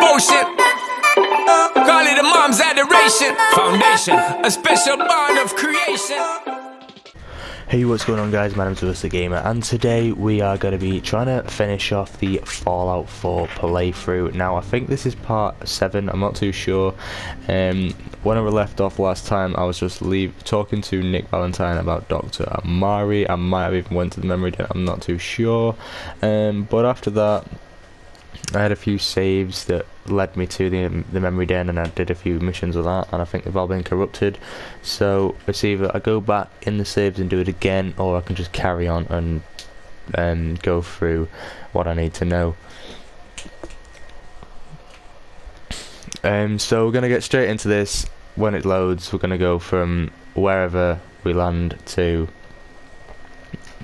devotion. Call it a mom's adoration. Foundation, a special bond of creation. Hey, what's going on guys, my name's Willis the Gamer, and today we are going to be trying to finish off the Fallout 4 playthrough. Now I think this is part 7, I'm not too sure. When I left off last time I was just talking to Nick Valentine about Dr. Amari. I might have even went to the memory den, I'm not too sure. But after that I had a few saves that led me to the memory den, and I did a few missions with that, and I think they've all been corrupted. So it's either I go back in the saves and do it again, or I can just carry on and go through what I need to know. So we're going to get straight into this. When it loads, we're going to go from wherever we land to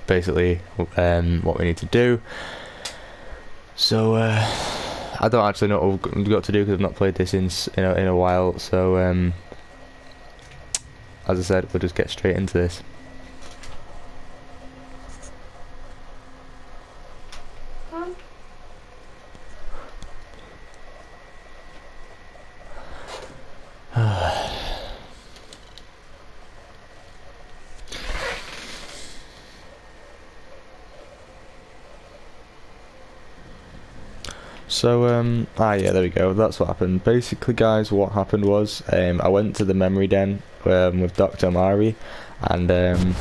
basically what we need to do. So I don't actually know what we've got to do because I've not played this in a while. So as I said, we'll just get straight into this. So yeah, there we go, that's what happened. Basically guys, what happened was I went to the memory den with Dr. Amari, and then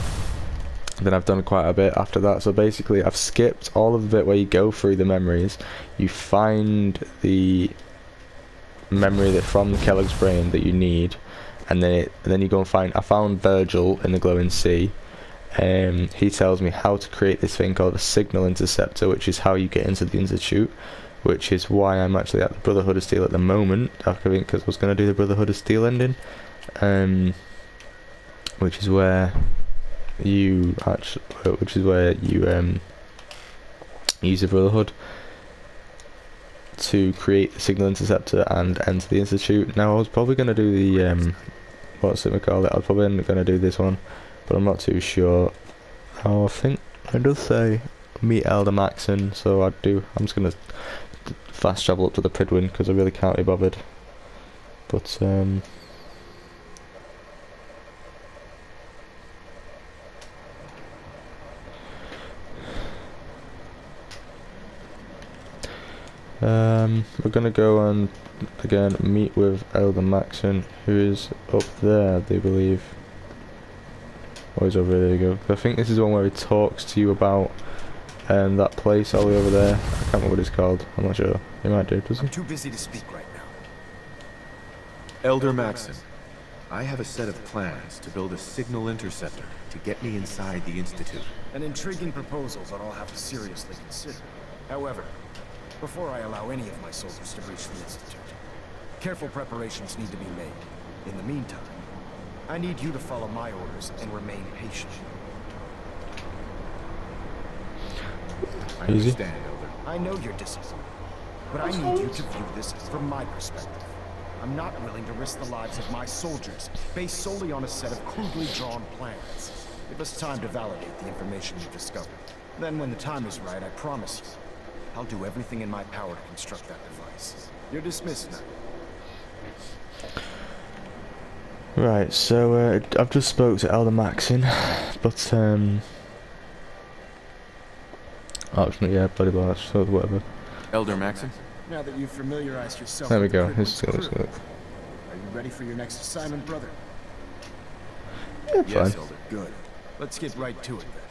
I've done quite a bit after that. So basically I've skipped all of the bit where you go through the memories, you find the memory that from the Kellogg's brain that you need, and then you go and find, I found Virgil in the glowing sea. He tells me how to create this thing called a signal interceptor, which is how you get into the Institute, which is why I'm actually at the Brotherhood of Steel at the moment. I think because I was going to do the Brotherhood of Steel ending, which is where you use the Brotherhood to create the signal interceptor and enter the Institute. Now I was probably going to do the what's it called? I was probably going to do this one, but I'm not too sure. Oh, I think it does say meet Elder Maxon, so I'm just going to fast travel up to the Prydwen because I really can't be bothered. But we're gonna go and again meet with Elder Maxon, who is up there, I believe. Oh, he's over there. There you go. I think this is the one where he talks to you about that place all the way over there. I can't remember what it's called. I'm not sure. He might do, does he? I'm too busy to speak right now. Elder Maxon, I have a set of plans to build a signal interceptor to get me inside the Institute. An intriguing proposal that I'll have to seriously consider. However, before I allow any of my soldiers to reach the Institute, careful preparations need to be made. In the meantime, I need you to follow my orders and remain patient. I understand, Elder. I know you're disappointed, but I need you to view this from my perspective. I'm not willing to risk the lives of my soldiers based solely on a set of crudely drawn plans. Give us time to validate the information you've discovered. Then when the time is right, I promise you, I'll do everything in my power to construct that device. You're dismissed now. Right, so I've just spoke to Elder Maxon, but actually, yeah, bloody blah, so whatever. Elder Maxon? Now that you've familiarized yourself There we with the go. Prydwen's Let's crew, go. are you ready for your next assignment, brother? Yeah, Yes, fine. Elder. Good. Let's get right to it then.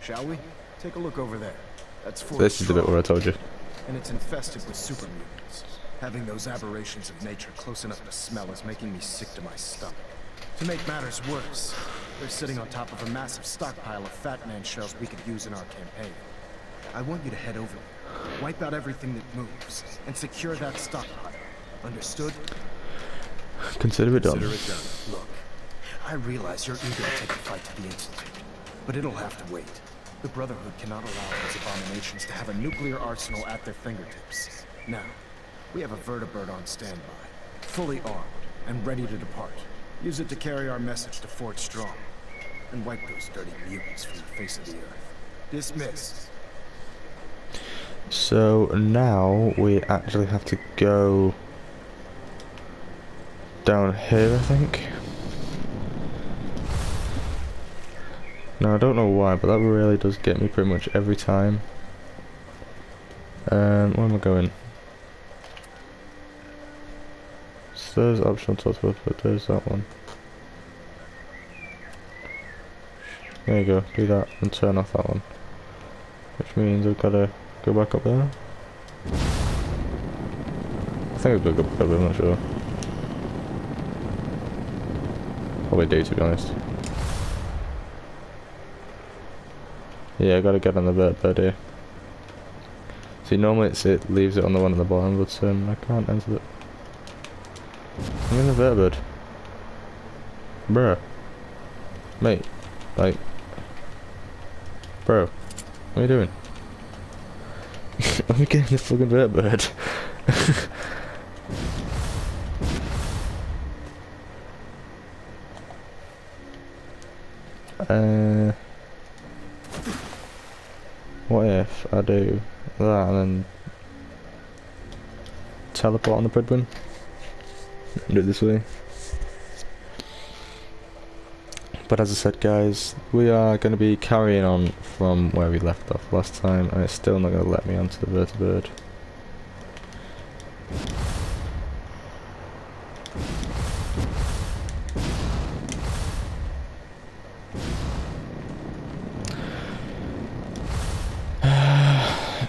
Shall we? Take a look over there. That's Fort This is the bit where I told you. and it's infested with super mutants. Having those aberrations of nature close enough to smell is making me sick to my stomach. To make matters worse, they're sitting on top of a massive stockpile of Fat Man shells we could use in our campaign. I want you to head over there, wipe out everything that moves, and secure that stockpile. Understood? Consider it done. Consider it done. Look, I realize you're eager to take the fight to the Institute, but it'll have to wait. The Brotherhood cannot allow those abominations to have a nuclear arsenal at their fingertips. Now, we have a vertibird on standby, fully armed and ready to depart. Use it to carry our message to Fort Strong, and wipe those dirty mutants from the face of the earth. Dismissed. So now we actually have to go down here, I think. Now I don't know why, but that really does get me pretty much every time. Where am I going? So there's optional tooltip, but there's that one. There you go, do that and turn off that one. Which means I've gotta go back up there. I think I've got to go back up there, I'm not sure. Probably do, to be honest. Yeah, I gotta get on the vertibird here. See, normally it leaves it on the one at the bottom, but I can't enter it. I'm in the vertibird. Bruh. Mate. Like. Bro. What are you doing? Let me get in the fucking vertibird. What if I do that and then teleport on the Pridwin? Do it this way. But as I said, guys, we are going to be carrying on from where we left off last time, and it's still not going to let me onto the vertibird.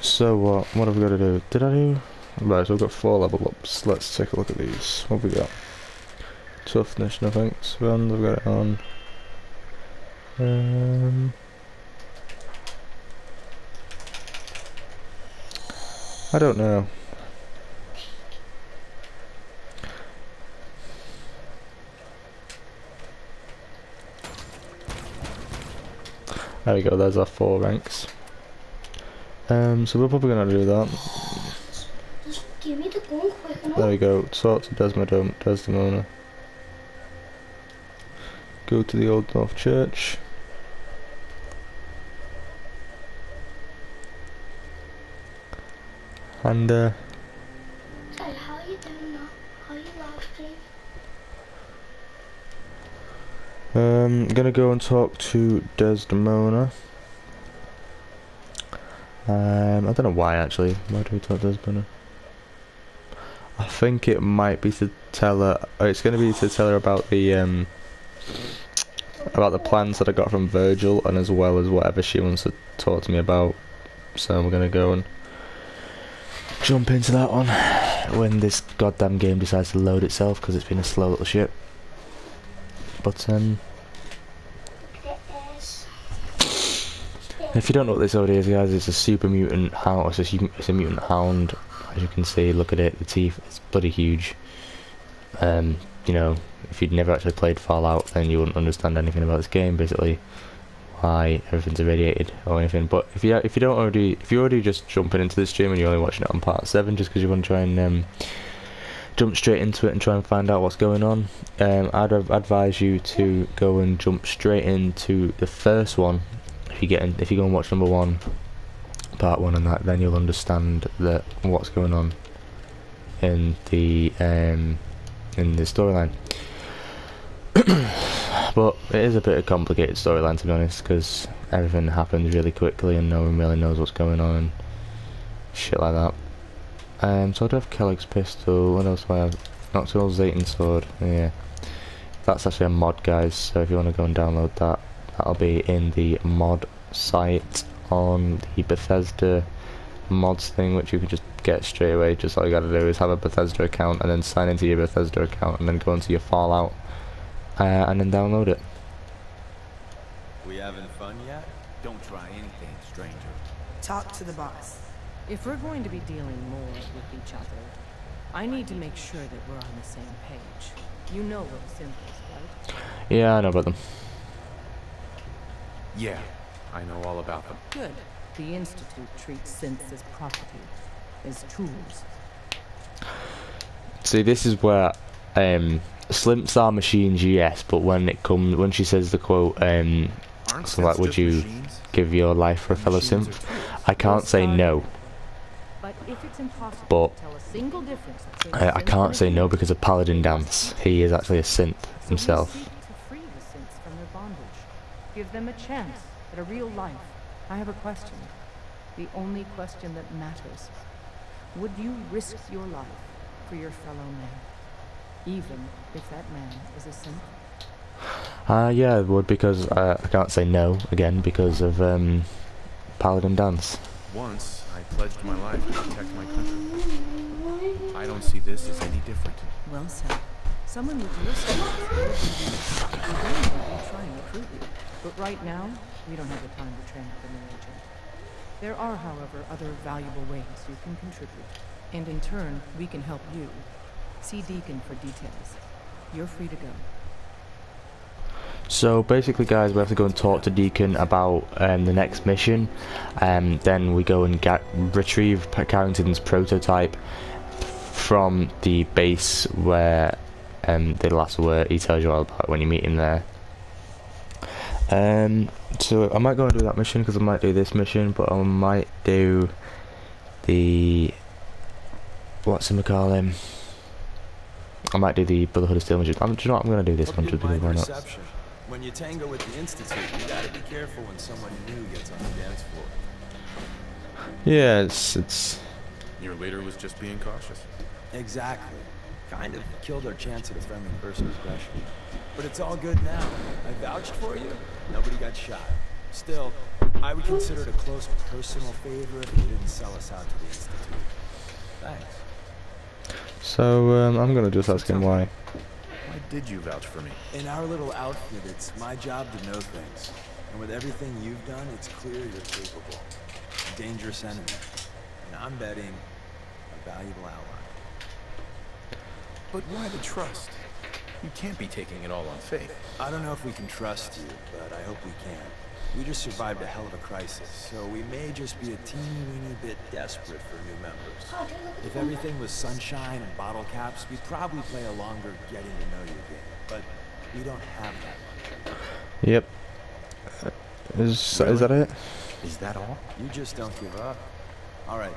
So what have we got to do? Did I do? Right, so we've got 4 level ups. Let's take a look at these. What have we got? Toughness, no thanks. Round, I've got it on. I don't know. There we go, there's our 4 ranks. So we're probably gonna do that. Just give me the gun quick enough. There we go, talk to Desdemona. Go to the Old North Church. And Sorry, how are you doing now? How are you live stream? gonna go and talk to Desdemona. I don't know why actually. Why do we talk to Desdemona? I think it might be to tell her. It's gonna be to tell her about the plans that I got from Virgil, and as well as whatever she wants to talk to me about. So we're gonna go and jump into that one when this goddamn game decides to load itself, because it's been a slow little shit. But if you don't know what this already is, guys, it's a super mutant hound. It's a mutant hound. As you can see, look at it. The teeth, it's bloody huge. You know, if you'd never actually played Fallout, then you wouldn't understand anything about this game. Basically, why everything's irradiated or anything. But if you're already just jumping into this stream and you're only watching it on part 7 just because you want to try and jump straight into it and try and find out what's going on, I'd advise you to go and jump straight into the first one. If you go and watch number 1, part 1, and that, then you'll understand that what's going on in the storyline. But it is a bit of a complicated storyline, to be honest, because everything happens really quickly and no one really knows what's going on and shit like that. So I do have Kellogg's pistol. What else do I have? Nocturnal Zayton sword. Yeah, that's actually a mod, guys. So if you want to go and download that, that'll be in the mod site on the Bethesda mods thing, which you can just get straight away. Just all you gotta do is have a Bethesda account and then sign into your Bethesda account and then go into your Fallout and then download it. We having fun yet? Don't try anything, stranger. Talk to the boss. If we're going to be dealing more with each other, I need to make sure that we're on the same page. You know what symbols, right? Yeah, I know about them. Yeah, I know all about them. Good. The Institute treats synths as property, as tools. See, this is where Slimps are machines, yes, but when she says the quote, so like, would you give your life for a fellow synth? I can't say no. if it's impossible but to tell a single difference between I can't say no because of Paladin Dance. He is actually a synth himself. So we seek to free the synths from their bondage. Give them a chance at a real life. I have a question. The only question that matters. Would you risk your life for your fellow man? Even if that man is a synth? Yeah, I would, because I can't say no again because of Paladin Dance. Once, I pledged my life to protect my country. I don't see this as any different. Well said. Someone with your skills would be try and recruit you. But right now, we don't have the time to train up a new agent. There are, however, other valuable ways you can contribute. And in turn, we can help you. See Deacon for details. You're free to go. So basically, guys, we have to go and talk to Deacon about the next mission, and then we go and retrieve Carrington's prototype from the base where they last were. He tells you all about when you meet him there. So I might go and do that mission because I might do this mission, but I might do the whatchamacallit. I might do the Brotherhood of Steel mission. Do you know what? I'm going to do this one just because why not? When you tango with the Institute, you gotta be careful when someone new gets on the dance floor. Yeah, it's... Your leader was just being cautious. Exactly. Kind of killed our chance at a friendly first impression. But it's all good now. I vouched for you. Nobody got shot. Still, I would consider it a close personal favor if you didn't sell us out to the Institute. Thanks. So, I'm gonna just ask him why. Why did you vouch for me? In our little outfit, it's my job to know things. And with everything you've done, it's clear you're capable. A dangerous enemy. And I'm betting a valuable ally. But why the trust? You can't be taking it all on faith. I don't know if we can trust you, but I hope we can. We just survived a hell of a crisis, so we may just be a teeny-weeny bit desperate for new members. If everything was sunshine and bottle caps, we'd probably play a longer getting-to-know-you game. But we don't have that much. Yep. Is that it? Is that all? You just don't give up. All right.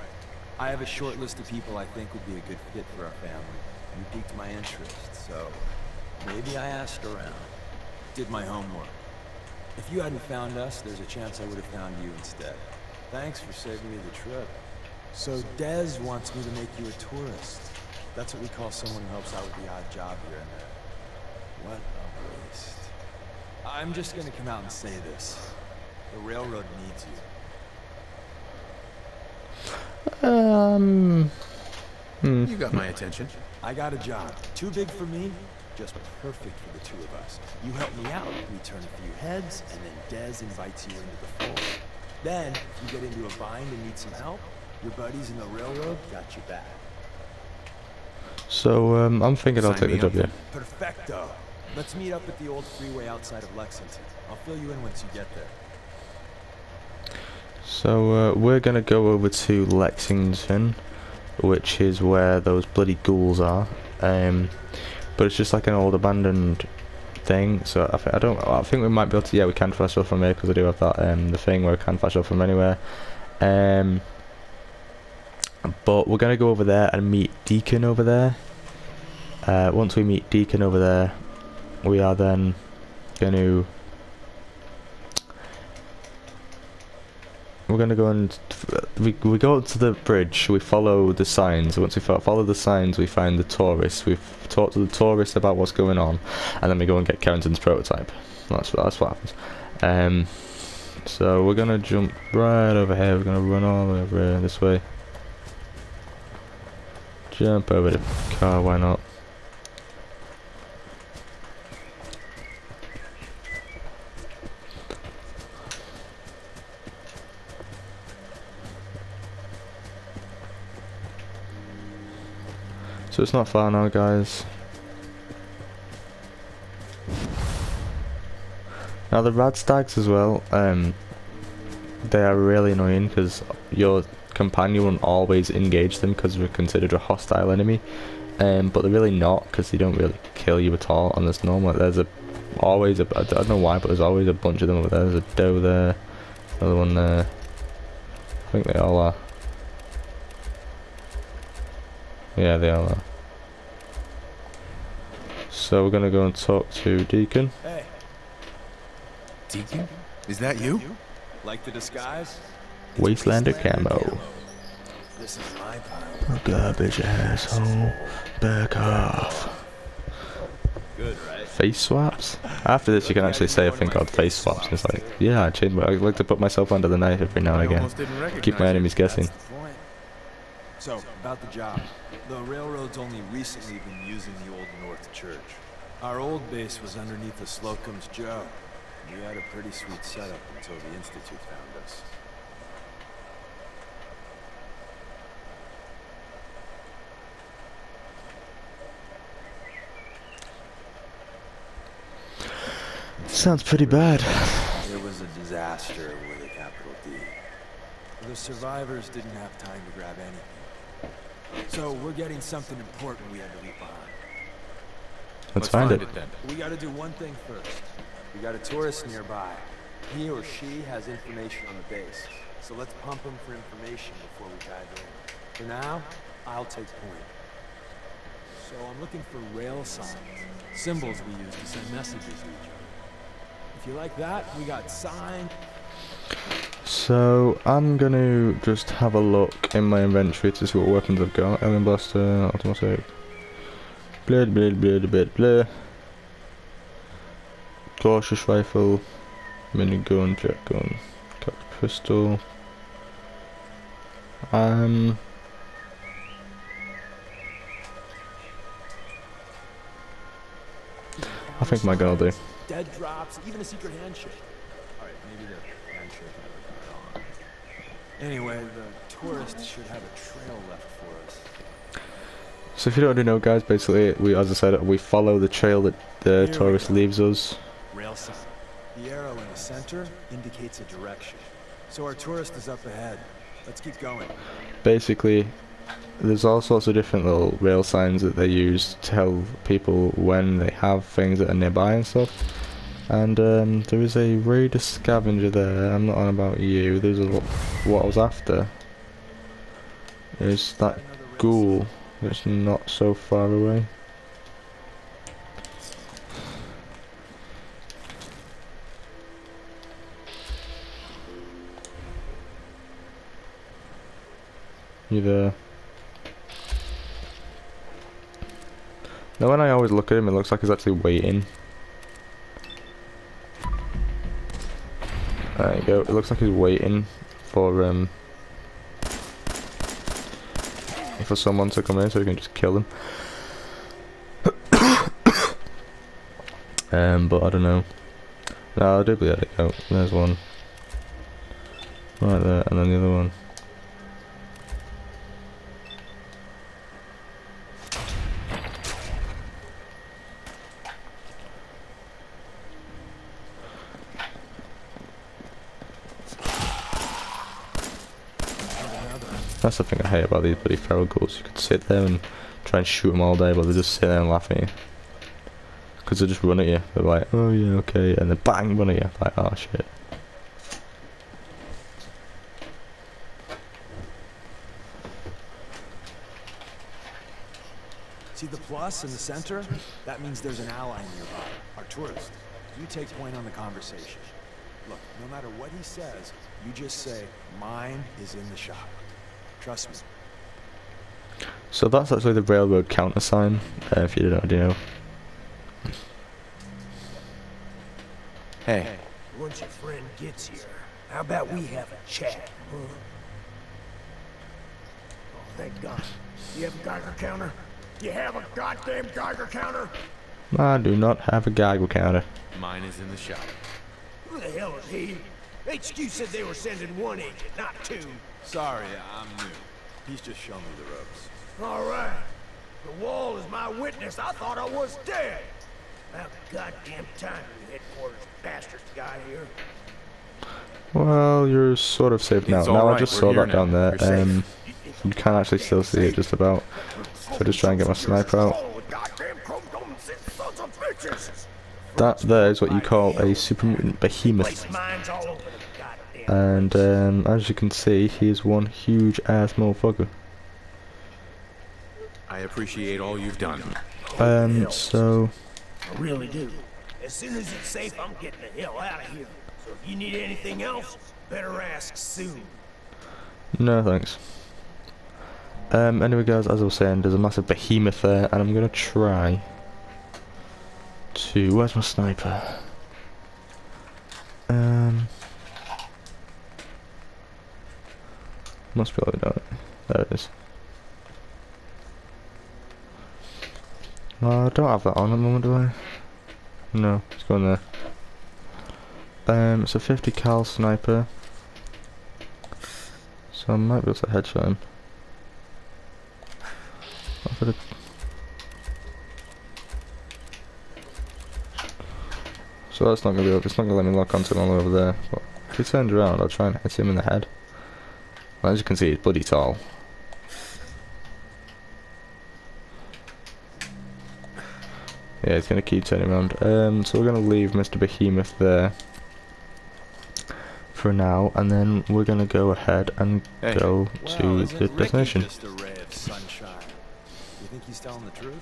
I have a short list of people I think would be a good fit for our family. You piqued my interest, so maybe I asked around. Did my homework. If you hadn't found us, there's a chance I would have found you instead. Thanks for saving me the trip. So Dez wants me to make you a tourist. That's what we call someone who helps out with the odd job here and there. What a waste. I'm just gonna come out and say this. The railroad needs you. You got my attention. I got a job. Too big for me, just perfect for the two of us. You help me out, we turn a few heads, and then Dez invites you into the fold. Then, if you get into a bind and need some help, your buddies in the railroad got your back. So, I'm thinking I'll take the job, yeah. Perfecto. Let's meet up at the old freeway outside of Lexington. I'll fill you in once you get there. So, we're gonna go over to Lexington, which is where those bloody ghouls are. But it's just like an old abandoned thing. So I think we might be able to. Yeah, we can flash off from here because I do have that the thing where we can flash off from anywhere. But we're gonna go over there and meet Deacon over there. Once we meet Deacon over there, we are then going to. We're gonna go and we go up to the bridge. We follow the signs. Once we follow the signs, we find the tourists. We talk to the tourists about what's going on, and then we go and get Carrington's prototype. That's what happens. So we're gonna jump right over here. We're gonna run all the way over here this way. Jump over the car. Why not? So it's not far now, guys. Now the Radstags as well, they are really annoying because your companion won't always engage them because they're considered a hostile enemy, but they're really not because they don't really kill you at all. And there's always I don't know why, but there's always a bunch of them over there. There's a doe there, another one there. I think they all are. Yeah, they are there. So we're gonna go and talk to Deacon. Hey, Deacon? Is that you? like the disguise? Wastelander camo. This is my pile. Garbage asshole. Back off. Good, right? Face swaps? After this you can actually say a thing called face swaps. It's like, yeah, I like to put myself under the knife every now and again. Keep my enemies guessing. That's the point. So, about the job. The railroad's only recently been using the Old North Church. Our old base was underneath the Slocum's Joe. We had a pretty sweet setup until the Institute found us. Sounds pretty bad. It was a disaster with a capital D. The survivors didn't have time to grab anything. So we're getting something important we had to leave behind. Let's find it. then. We gotta do one thing first. We got a tourist nearby. He or she has information on the base. So let's pump him for information before we dive in. For now, I'll take point. So I'm looking for rail signs. Symbols we use to send messages to each other. If you like that, we got sign. So I'm gonna just have a look in my inventory to see what weapons I've got. Alien Blaster, automatic. Blah blah blah blah blah. Cautious rifle, minigun, jet gun, pistol. I think my gun will do. Dead drops, even a secret handshake. Alright, maybe the handshake never got on. Anyway, the tourists should have a trail left for us. So if you don't already know, guys, basically as I said, we follow the trail that the tourist leaves us. Rail sign. The arrow in the center indicates a direction. So our tourist is up ahead. Let's keep going. Basically, there's all sorts of different little rail signs that they use to tell people when they have things that are nearby and stuff. And there is a raider scavenger there. I'm not on about you. There's what I was after is that ghoul that's not so far away. You there? Now when I always look at him, it looks like he's actually waiting. There you go. It looks like he's waiting for someone to come in so he can just kill him. But I don't know. No, I do believe it. Go. There's one. Right there, and then the other one. That's the thing I hate about these bloody feral ghouls. You could sit there and try and shoot them all day, but they just sit there and laugh at you. Because they just run at you. They're like, oh yeah, okay, and then bang, run at you. Like, oh shit. See the plus in the center? That means there's an ally nearby, our tourist. You take point on the conversation. Look, no matter what he says, you just say, mine is in the shop. Trust me. So that's actually the railroad countersign, if you didn't already know. Hey. Once your friend gets here, how about we have a chat, huh? Oh, thank God. You have a Geiger counter? You have a goddamn Geiger counter? I do not have a Geiger counter. Mine is in the shop. Who the hell is he? HQ said they were sending one agent, not two. Sorry, I'm new. He's just showing me the ropes. All right. The wall is my witness. I thought I was dead. About goddamn time you headquarters bastards got here. Well, you're sort of safe now. It's all Now I right, just we're saw here that down now. there. You're safe. You can actually still see it just about. So just try and get my sniper out. That there is what you call a super mutant behemoth. And as you can see, he is one huge ass motherfucker. I appreciate all you've done. So... I really do. As soon as it's safe, I'm getting the hell out of here. So if you need anything else, better ask soon. No, thanks. Anyway guys, as I was saying, there's a massive behemoth there, and I'm gonna try to... Where's my sniper? Must be like that. There it is. Oh, I don't have that on at the moment, do I? No, it's going there. It's a 50 cal sniper, so I might be able to headshot him. So that's not gonna be. It's not gonna let me lock onto him all over there. But if he turns around, I'll try and hit him in the head. Well, as you can see, he's bloody tall. Yeah, he's gonna keep turning around. So we're gonna leave Mr. Behemoth there for now, and then we're gonna go ahead and go to the destination. Just a ray of sunshine. You think he's telling the truth?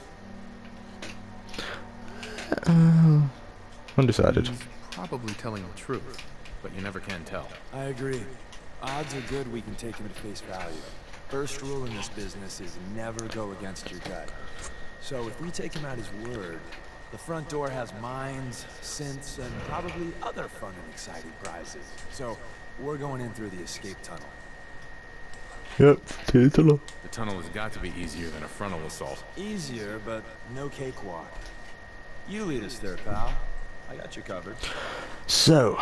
Undecided. He's probably telling the truth, but you never can tell. I agree. Odds are good we can take him at face value. First rule in this business is never go against your gut. So if we take him at his word, the front door has mines, synths, and probably other fun and exciting prizes. So we're going in through the escape tunnel. Yep, to the tunnel. The tunnel has got to be easier than a frontal assault. Easier, but no cakewalk. You lead us there, pal. I got you covered. So,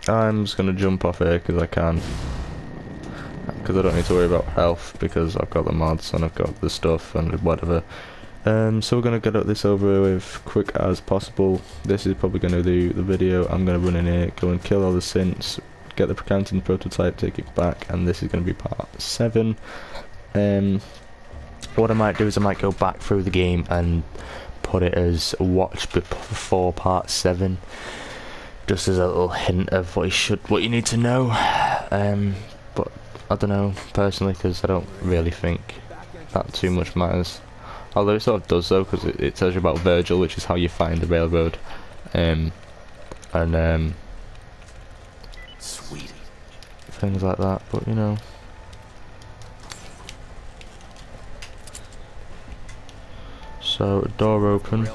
I'm just gonna jump off here because I can. Because I don't need to worry about health because I've got the mods and I've got the stuff and whatever. So we're gonna get this over with quick as possible. This is probably gonna do the video. I'm gonna run in here, go and kill all the synths, get the Prakanton prototype, take it back, and this is gonna be part 7. What I might do is I might go back through the game and put it as watch before part 7, just as a little hint of what you need to know. But I don't know personally, because I don't really think that too much matters. Although it sort of does though, because it tells you about Virgil, which is how you find the railroad, Sweetie. things like that. But you know. So, door open.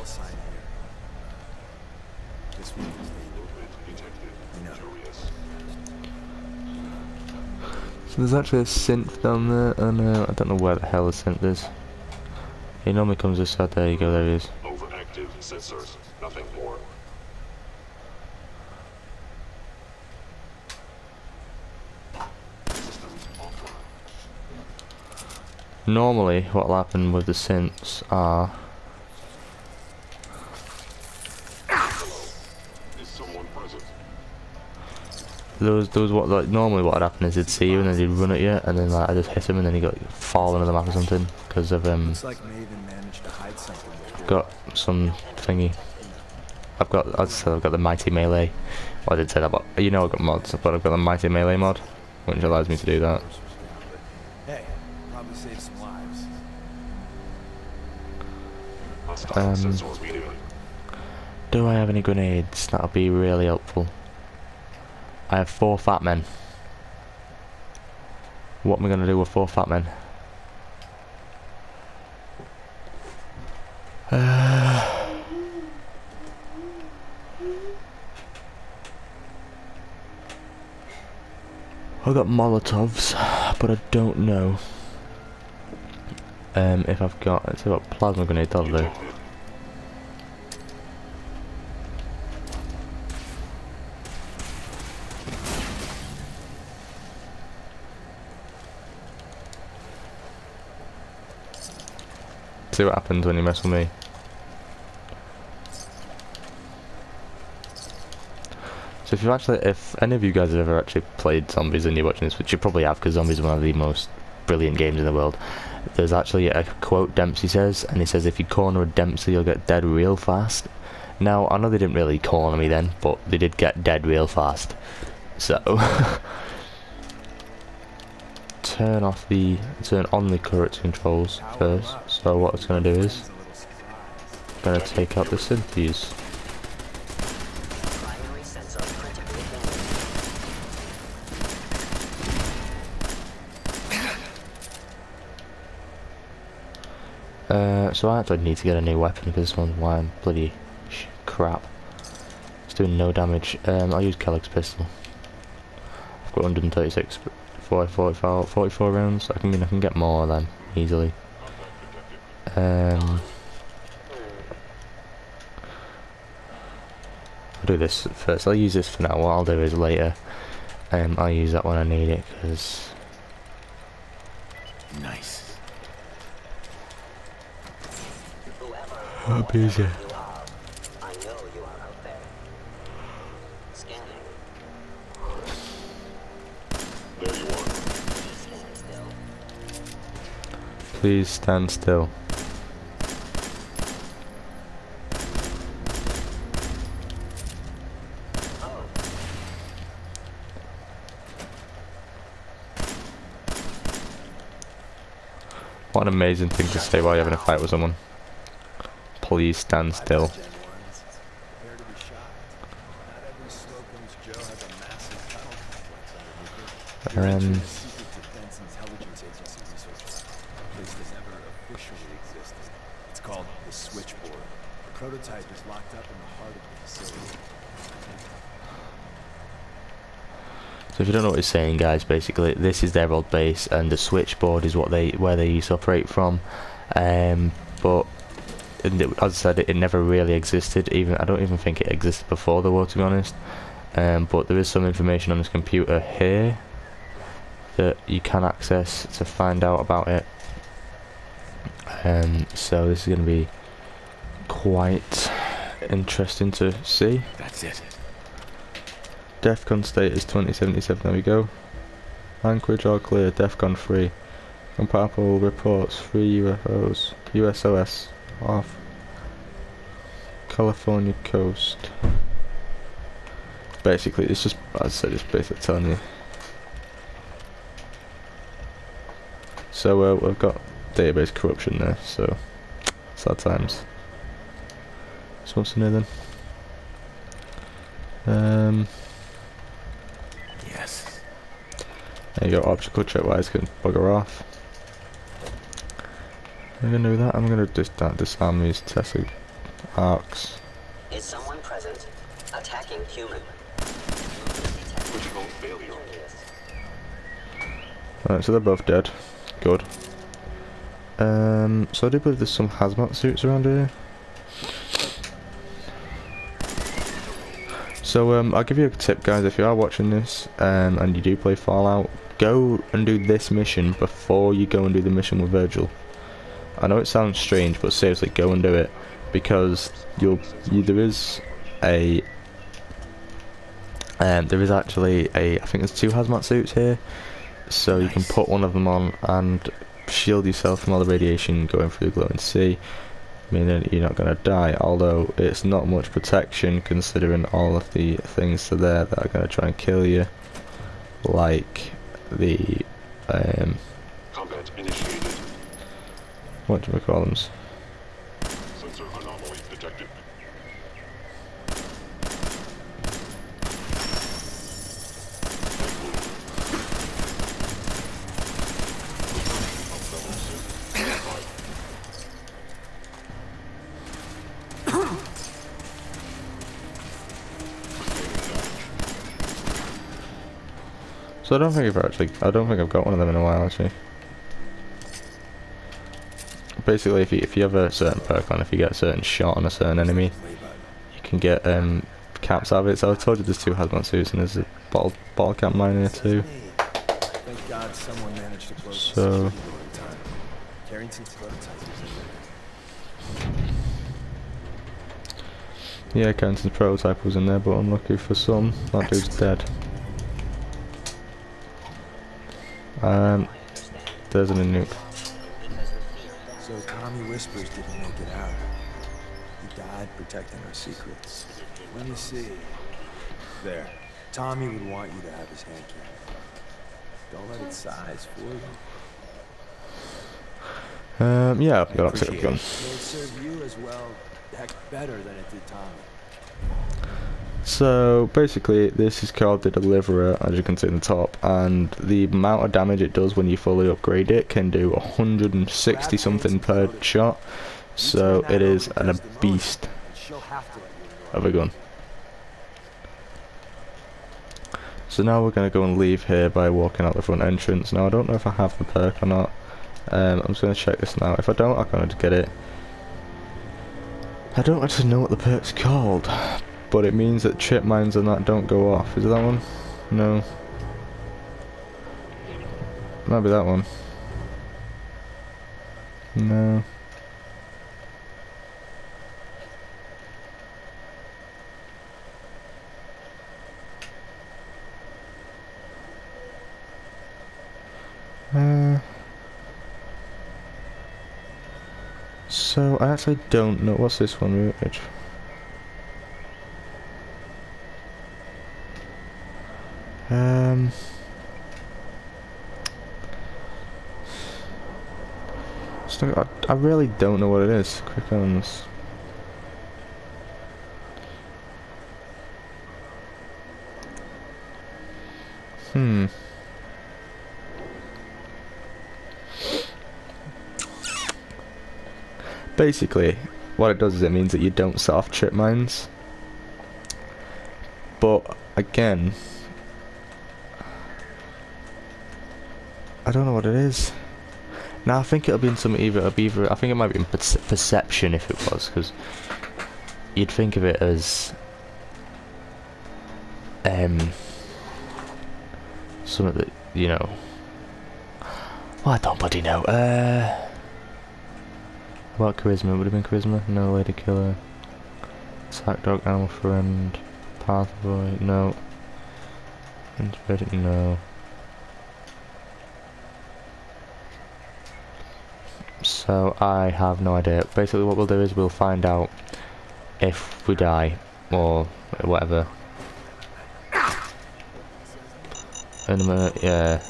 So there's actually a synth down there, and I don't know where the hell the synth is. He normally comes this side. There you go, there he is. Overactive sensors, nothing more. Normally, what'll happen with the synths are... Is someone present? Those what like normally what would happen is they'd see you and then they'd run at you, and then like I just hit him and then he got fall into the map or something because of Looks like Maven managed to hide something. got some thingy. I've got the mighty melee. Well, I did say that, but you know I've got mods, but I've got the mighty melee mod, which allows me to do that. Hey, probably save some lives. Do I have any grenades? That'll be really helpful. I have 4 fat men. What am I gonna do with 4 fat men? I've got Molotovs, but I don't know if I've got. Let's see what plasma grenade that'll do. See what happens when you mess with me. So if any of you guys have ever actually played Zombies and you're watching this, which you probably have because Zombies is one of the most brilliant games in the world, there's actually a quote Dempsey says, and he says if you corner a Dempsey you'll get dead real fast. Now, I know they didn't really corner me then, but they did get dead real fast. So... turn on the turret controls first. So what it's going to do is going to take out the Synthes. So I actually need to get a new weapon because this one's lying bloody crap. It's doing no damage. I'll use Kellogg's pistol. I've got 136, 44 rounds. I can get more then easily. I'll do this first. I'll use this for now. What I'll do is later, I'll use that when I need it because. Nice. Oh, busy. I know you are out there. Scanning. There you are. Stand still. Please stand still. What an amazing thing to say while you're having a fight with someone. Please stand still. It's called the Switchboard. The prototype is locked up in the heart of the facility. So if you don't know what he's saying, guys, basically this is their old base, and the switchboard is where they used to operate from. But as I said, it never really existed. I don't even think it existed before the war, to be honest. But there is some information on this computer here that you can access to find out about it. So this is going to be quite interesting to see. That's it. DEFCON status 2077, there we go. Language all clear, DEFCON 3. Compatible reports, 3 UFOs. USOS off California coast. Basically, it's just, as I said, it's basically telling you. So we've got database corruption there, so sad times. So what's new then? Yes. There you go, optical check wires can bugger off. I'm gonna do that. I'm gonna just disarm these Tesla arcs. Is someone present? Attacking human. Critical failure. Alright, so they're both dead. Good. So I do believe there's some hazmat suits around here. So I'll give you a tip, guys, if you are watching this and you do play Fallout, go and do this mission before you go and do the mission with Virgil. I know it sounds strange, but seriously, go and do it, because there is actually I think there's 2 hazmat suits here, so you can put one of them on and shield yourself from all the radiation going through the glowing sea, meaning you're not going to die, although it's not much protection considering all of the things that are going to try and kill you, like the Combat initiated. what do we call them? Sensor anomaly detected. So I don't think I've got one of them in a while, actually. Basically, if you have a certain perk on, if you get a certain shot on a certain enemy, you can get caps out of it. So I told you there's 2 hazmat suits and there's a bottle cap mine here too. Thank God someone managed to close So Carrington's prototype is in there. yeah, Carrington's prototype was in there, but unlucky for some, that dude's dead. There's an nuke. So Tommy Whispers didn't make it out. He died protecting our secrets. Let me see. There. Tommy would want you to have his hand cannon. Don't let it size fool you. Yeah, I've got a gun. It'll serve you as well, heck, better than it did Tommy. So basically, this is called the Deliverer, as you can see in the top, and the amount of damage it does when you fully upgrade it can do 160 something per shot. So it is a beast of a gun. So now we're going to go and leave here by walking out the front entrance. Now I don't know if I have the perk or not. I'm just going to check this now. If I don't, I'm going to get it. I don't actually know what the perk's called, but it means that chip mines and that don't go off. Is it that one? No. Might be that one. No. So I actually don't know. What's this one? So I really don't know what it is. Quick on this. Basically, what it does is it means that you don't set off trip mines. But again, I don't know what it is. Now I think it'll be in some either. I think it might be in perception if it was, because you'd think of it as something that, you know. Well, I don't bloody know. What charisma? Would have been charisma? No. Lady killer. Sack dog, animal friend. Pathboy. No. Inspiration. No. So I have no idea. Basically, what we'll do is we'll find out if we die or whatever. In a minute, yeah.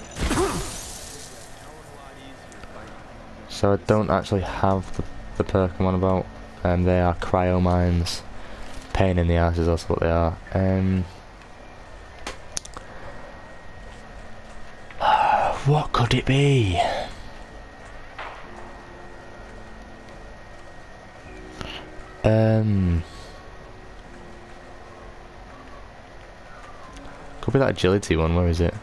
So I don't actually have the perk I'm on about, and they are cryo mines. Pain in the asses, that's what they are. What could it be? Could be that agility one. Where is it?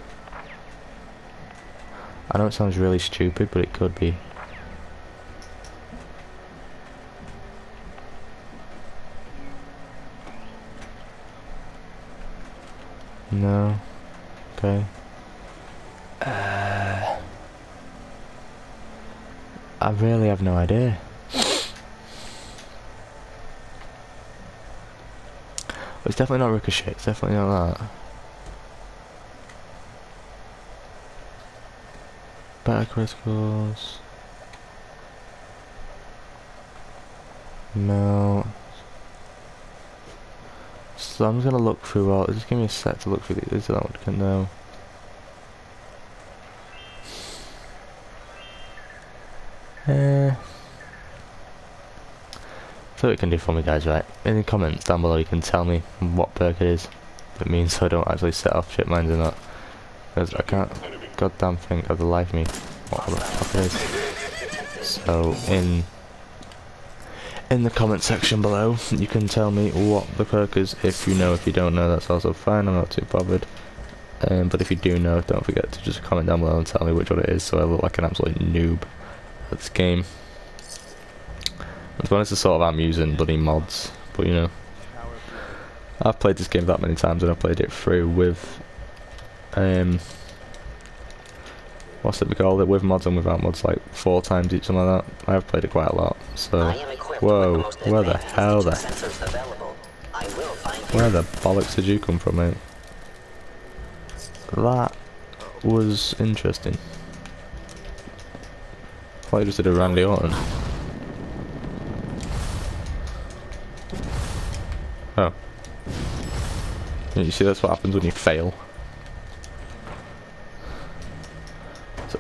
I know it sounds really stupid, but it could be. No. Okay. I really have no idea. It's definitely not Ricochet. It's definitely not that. Better criticals. No. So I'm just gonna look through all. Just give me a sec to look through these. Is that what I can know? So what you can do for me, guys, right? In the comments down below, you can tell me what perk it is. If it means so I don't actually set off chip mines or not. Because I can't goddamn think of the life of me what the fuck it is. So in the comment section below, you can tell me what the perk is. If you know, if you don't know, that's also fine. I'm not too bothered. But if you do know, don't forget to just comment down below and tell me which one it is, so I look like an absolute noob at this game. To be honest, it's sort of I'm using bloody mods, but you know, I've played this game that many times, and I've played it through with what's it called? It with mods and without mods, like 4 times each, something like that. I've played it quite a lot. So, whoa, where the hell where the bollocks did you come from, mate? That was interesting. I thought you just did a Randy Orton. Oh. You see, that's what happens when you fail.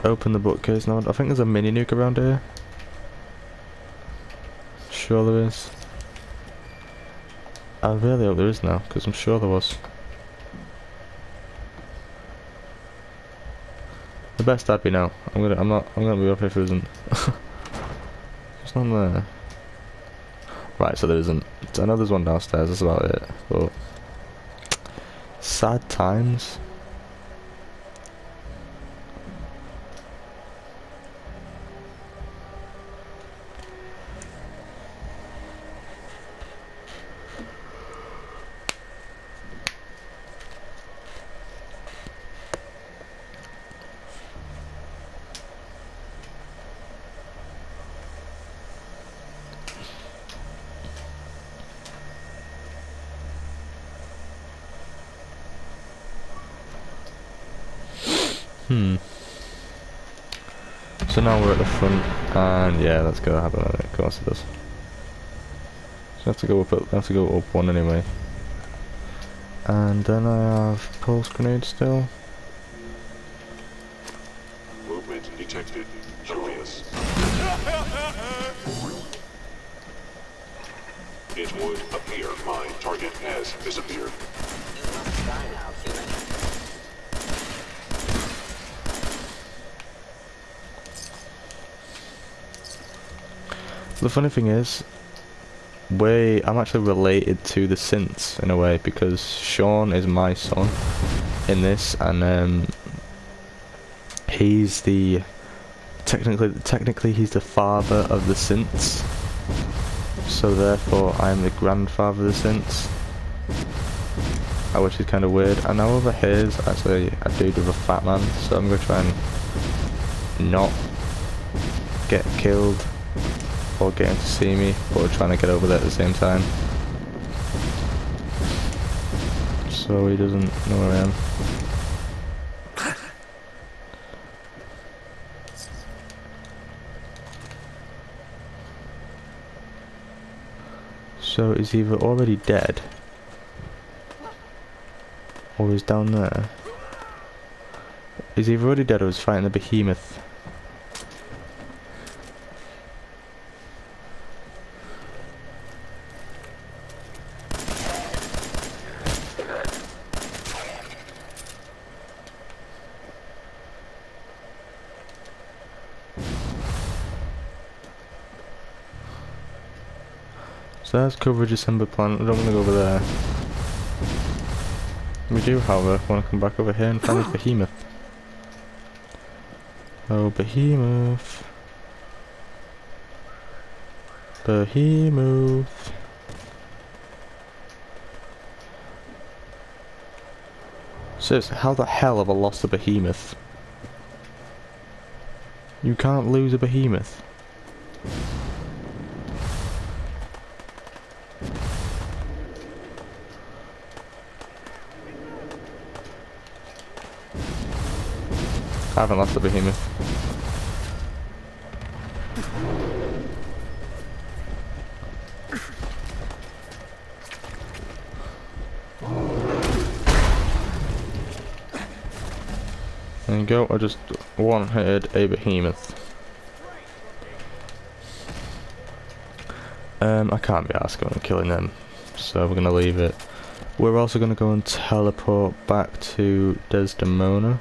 open the bookcase now. I think there's a mini nuke around here. Sure there is. I really hope there is now, because I'm sure there was. The best happy now. I'm gonna be up if there isn't. There's none there. Right, so there isn't. I know there's one downstairs, that's about it. But sad times. So now we're at the front, and yeah, that's gonna happen. Of course it does. So I have to go up one anyway. And then I have pulse grenade still. Movement detected. Curious. It would appear my target has disappeared. The funny thing is, I'm actually related to the synths in a way, because Sean is my son in this, and he's the technically he's the father of the synths, so therefore I'm the grandfather of the synths, which is kind of weird. And now over here is actually a dude with a fat man, so I'm gonna try and not get killed or get him to see me, but we're trying to get over there at the same time, so he doesn't know where I am. So he's either already dead, or he's down there. He's either already dead or he's fighting the behemoth. So that's coverage December plant. I don't want to go over there. We do, however, want to come back over here and find this behemoth. Oh, behemoth. Behemoth. Seriously, how the hell have I lost a behemoth? You can't lose a behemoth. I haven't lost the behemoth. There you go, I just one-hitted a behemoth. I can't be asked going and killing them, so we're gonna leave it. We're also gonna go and teleport back to Desdemona.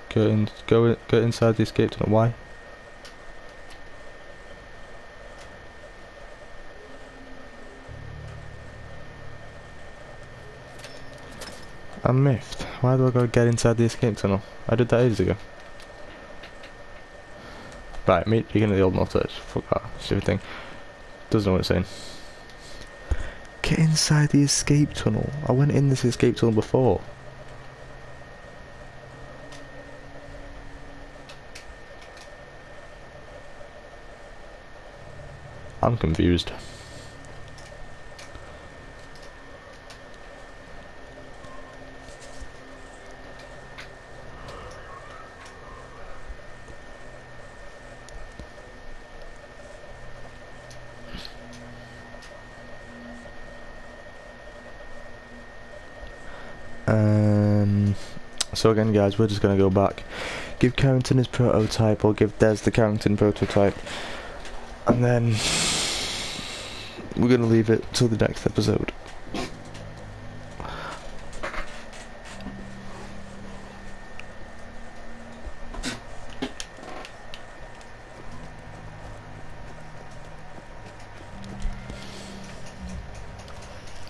Go inside the escape tunnel. Why? I'm miffed. Why do I gotta get inside the escape tunnel? I did that ages ago. Right, me speaking of the old multi, fuck that stupid thing. Doesn't know what it's saying. Get inside the escape tunnel. I went in this escape tunnel before. I'm confused. So again guys, we're just going to go back, give Carrington his prototype, or give Des the Carrington prototype, and then we're gonna leave it till the next episode.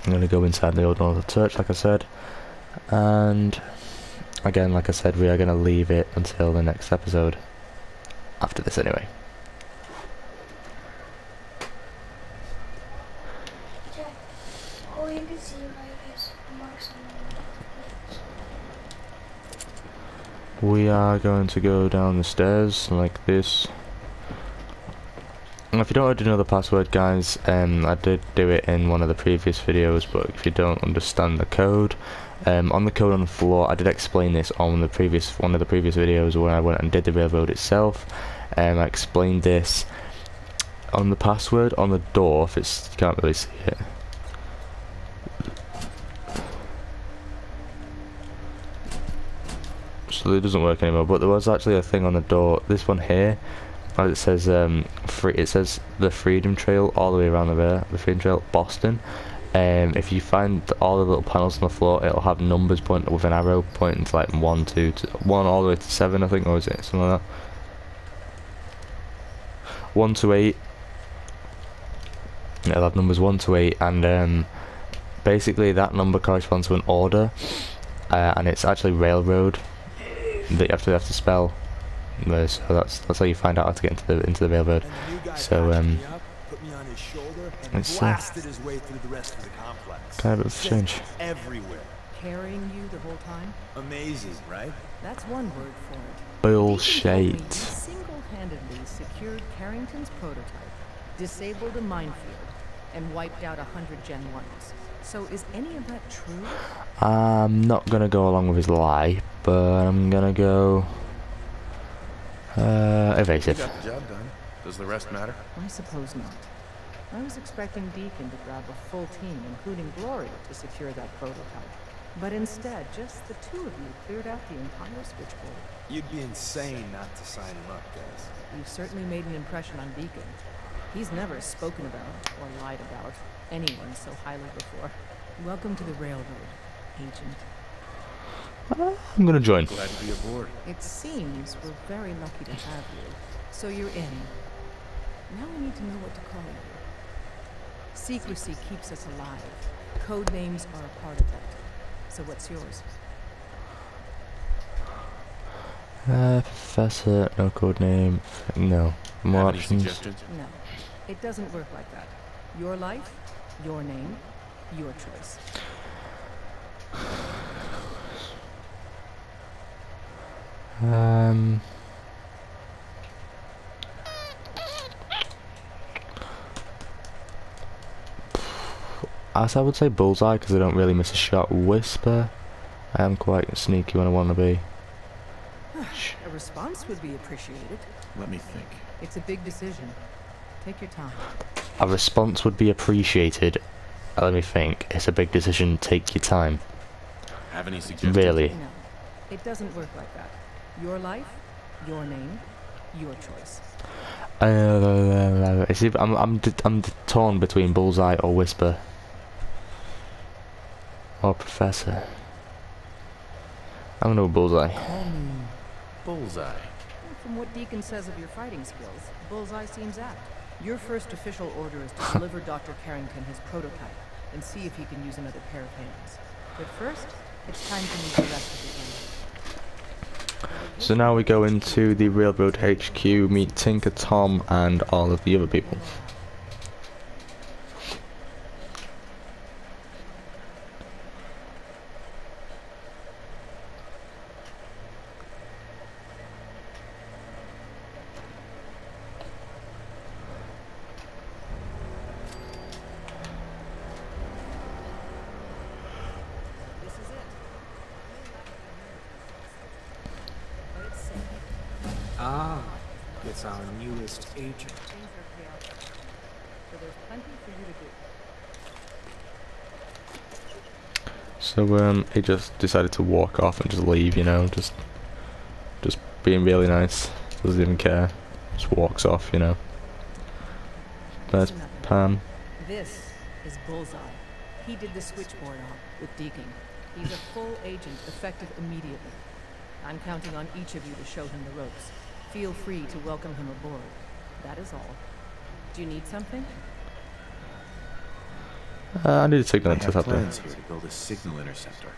I'm going to go inside the Old Northern Church, like I said, and again, like I said, we are going to leave it until the next episode, after this anyway. Jack, oh, you can see my face marks on We are going to go down the stairs like this. If you don't already know the password, guys, I did do it in one of the previous videos, but if you don't understand the code, on the code on the floor, I did explain this on one of the previous videos where I went and did the railroad itself. I explained this on the password on the door, if it's, you can't really see it. So it doesn't work anymore, but there was actually a thing on the door, this one here. It says it says the Freedom Trail all the way around the Freedom Trail, Boston. If you find all the little panels on the floor, it'll have numbers pointing with an arrow pointing to like 1, 2, 1 all the way to 7, I think, or is it something like that? 1 to 8. It'll have numbers 1 to 8, and basically that number corresponds to an order, and it's actually railroad that you have to spell. So that's how you find out how to get into the railroad. So put me on his shoulder and it's blasted his way through the rest of the complex. kind of strange. Everywhere. Carrying you the whole time? Amazing, right? That's one word for it. Bullshit. You single-handedly secured Carrington's prototype, disabled a minefield, and wiped out 100 Gen 1s. So is any of that true? I'm not gonna go along with his lie, but I'm gonna go evasive. You got the job done. Does the rest matter? I suppose not. I was expecting Deacon to grab a full team, including Gloria, to secure that prototype. But instead, just the two of you cleared out the entire switchboard. You'd be insane not to sign him up, guys. You've certainly made an impression on Deacon. He's never spoken about, or lied about, anyone so highly before. Welcome to the Railroad, Agent. I'm gonna join. Glad to be aboard. It seems we're very lucky to have you. So you're in. Now we need to know what to call you. Secrecy keeps us alive. Code names are a part of that. So what's yours? Professor, no code name, no. More Have any options. suggestions? No. It doesn't work like that. Your life, your name, your choice. As I would say Bullseye, because I don't really miss a shot. Whisper, I am quite sneaky when I want to be. A response would be appreciated. Let me think. It's a big decision. Take your time. A response would be appreciated. Let me think. It's a big decision. Take your time. Have any suggestions? Really? No. It doesn't work like that. Your life, your name, your choice. See, I'm torn between Bullseye or Whisper. Or Professor. I'm gonna go Bullseye. Bullseye. From what Deacon says of your fighting skills, Bullseye seems apt. Your first official order is to deliver Dr. Carrington his prototype and see if he can use another pair of hands. But first, it's time to meet the rest of the gang. So now we go into the Railroad HQ, meet Tinker, Tom, and all of the other people. Ah, it's our newest agent. Things are chaotic, so there's plenty for you to do. So he just decided to walk off and just leave, you know, just being really nice. Doesn't even care. Just walks off, you know. There's Pam. This is Bullseye. He did the switchboard op with Deacon. He's a full agent, effective immediately. I'm counting on each of you to show him the ropes. Feel free to welcome him aboard. That is all. Do you need something? I need a signal I have interceptor. plans here to build a signal interceptor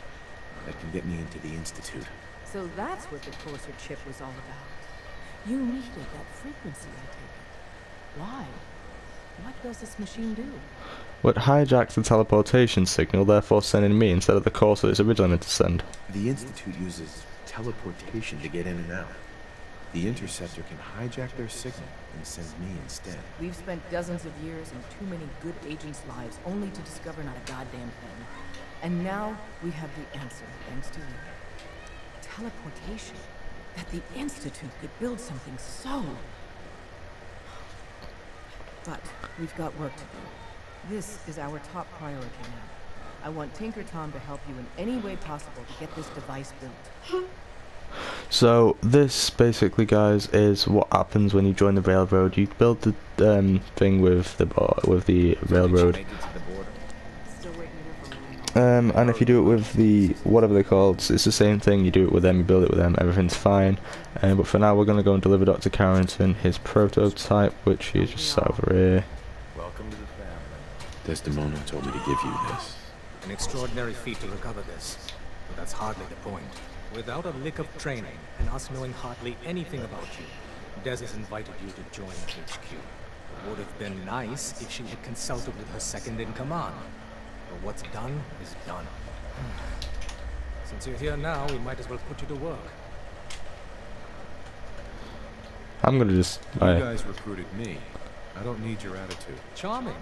that can get me into the Institute. So that's what the Courser chip was all about. You needed that frequency, I take it. Why? What does this machine do? What hijacks the teleportation signal, therefore sending me instead of the Courser it's originally meant to send. The Institute uses teleportation to get in and out. The interceptor can hijack their signal and send me instead. We've spent dozens of years and too many good agents' lives only to discover not a goddamn thing. And now we have the answer, thanks to you. Teleportation. That the Institute could build something so... But we've got work to do. This is our top priority now. I want Tinker Tom to help you in any way possible to get this device built. So this basically, guys, is what happens when you join the railroad. You build the thing with the railroad, and if you do it with the whatever they're called, it's the same thing. You do it with them, you build it with them, everything's fine. But for now, we're gonna go and deliver Dr. Carrington his prototype, which is just sat over here. Welcome to the family. Desdemona told me to give you this. An extraordinary feat to recover this, but that's hardly the point. Without a lick of training, and us knowing hardly anything about you, Des has invited you to join HQ. It would have been nice if she had consulted with her second-in-command. But what's done is done. Since you're here now, we might as well put you to work. I'm gonna just... You guys recruited me. I don't need your attitude. Charming.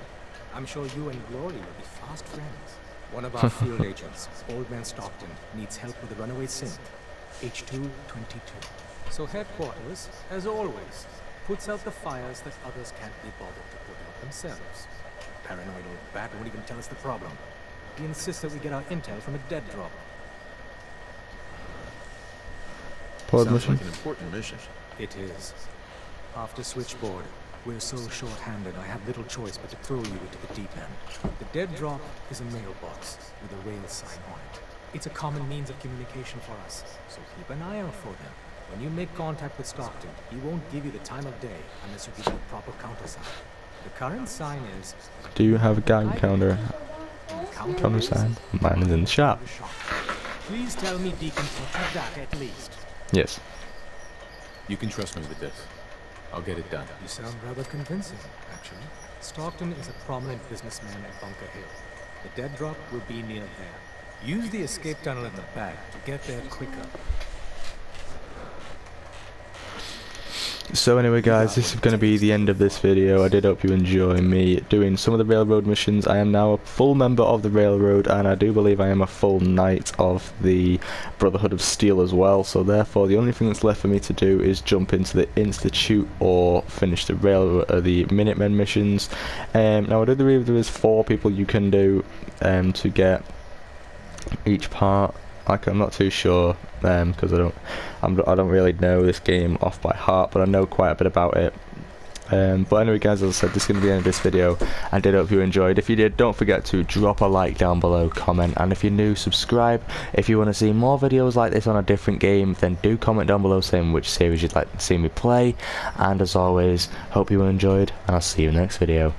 I'm sure you and Glory will be fast friends. One of our field agents, Old Man Stockton, needs help with the runaway synth, H222. So headquarters, as always, puts out the fires that others can't be bothered to put out themselves. Paranoid old bat won't even tell us the problem. He insists that we get our intel from a dead drop. Pod Sounds mission? like an important mission. It is. After Switchboard, we're so short-handed I have little choice but to throw you into the deep end. The dead drop is a mailbox with a rail sign on it. It's a common means of communication for us, so keep an eye out for them. When you make contact with Stockton, he won't give you the time of day unless you give him a proper countersign. The current sign is... Do you have a gang counter? Counter sign? Mine is in the shop. Please tell me Deacon taught you that at least. Yes. You can trust me with this. I'll get it done. You sound rather convincing, actually. Stockton is a prominent businessman at Bunker Hill. The dead drop will be near there. Use the escape tunnel in the back to get there quicker. So anyway, guys, this is going to be the end of this video. I did hope you enjoy me doing some of the railroad missions. I am now a full member of the railroad, and I do believe I am a full knight of the Brotherhood of Steel as well. So therefore, the only thing that's left for me to do is jump into the Institute or finish the Minutemen missions. Now I do believe there is 4 people you can do to get each part. I'm not too sure because I don't really know this game off by heart, but I know quite a bit about it. But anyway, guys, as I said, this is going to be the end of this video. I did hope you enjoyed. If you did, don't forget to drop a like down below, comment, and if you're new, subscribe. If you want to see more videos like this on a different game, then do comment down below saying which series you'd like to see me play. And as always, hope you enjoyed, and I'll see you in the next video.